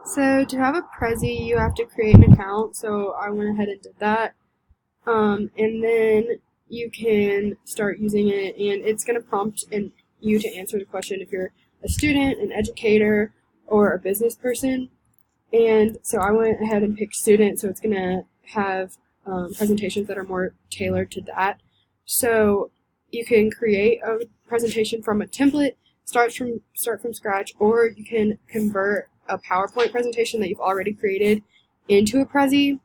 So to have a Prezi, you have to create an account. So I went ahead and did that. And then you can start using it, and it's going to prompt you to answer the question if you're a student, an educator, or a business person. And so I went ahead and picked student, so it's going to have presentations that are more tailored to that. So you can create a presentation from a template, start from scratch, or you can convert a PowerPoint presentation that you've already created into a Prezi,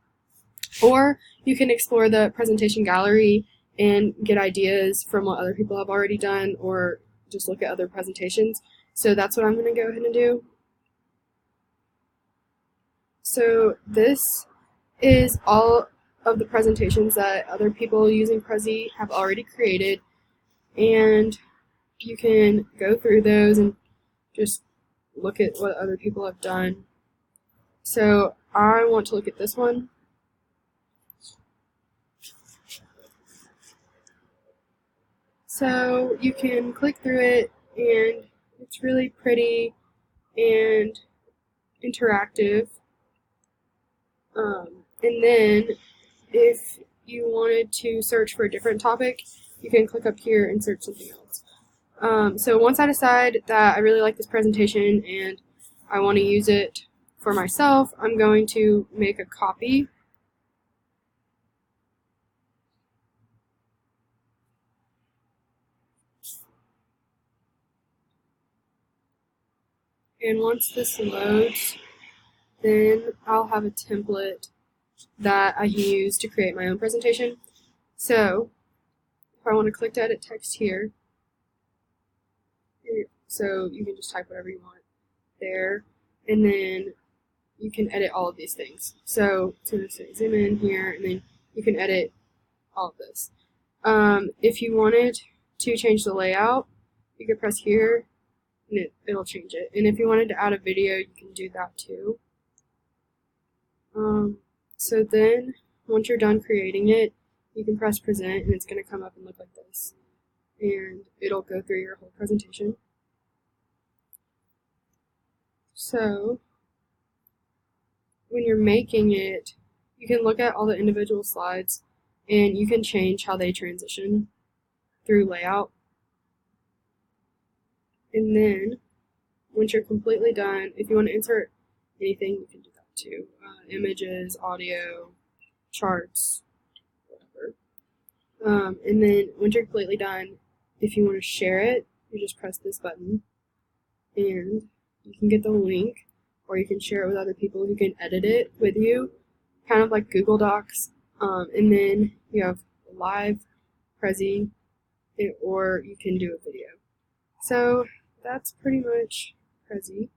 or you can explore the presentation gallery and get ideas from what other people have already done, or just look at other presentations. So that's what I'm going to go ahead and do. So this is all of the presentations that other people using Prezi have already created, and you can go through those and just look at what other people have done. So I want to look at this one. So you can click through it, and it's really pretty and interactive. And then if you wanted to search for a different topic, you can click up here and search something else. So once I decide that I really like this presentation and I want to use it for myself, I'm going to make a copy. And once this loads, then I'll have a template that I can use to create my own presentation. So if I want to click to edit text here, so you can just type whatever you want there, and then you can edit all of these things. So it's going to say zoom in here, and then you can edit all of this. If you wanted to change the layout, you could press here, and it'll change it. And if you wanted to add a video, you can do that too. So then, once you're done creating it, you can press present, and it's going to come up and look like this. And it'll go through your whole presentation. So, when you're making it, you can look at all the individual slides, and you can change how they transition through layout. And then, once you're completely done, if you want to insert anything, you can do that too. Images, audio, charts, whatever. And then, once you're completely done, if you want to share it, you just press this button, and you can get the link, or you can share it with other people who can edit it with you, kind of like Google Docs. And then you have live, Prezi, or you can do a video. So that's pretty much Prezi.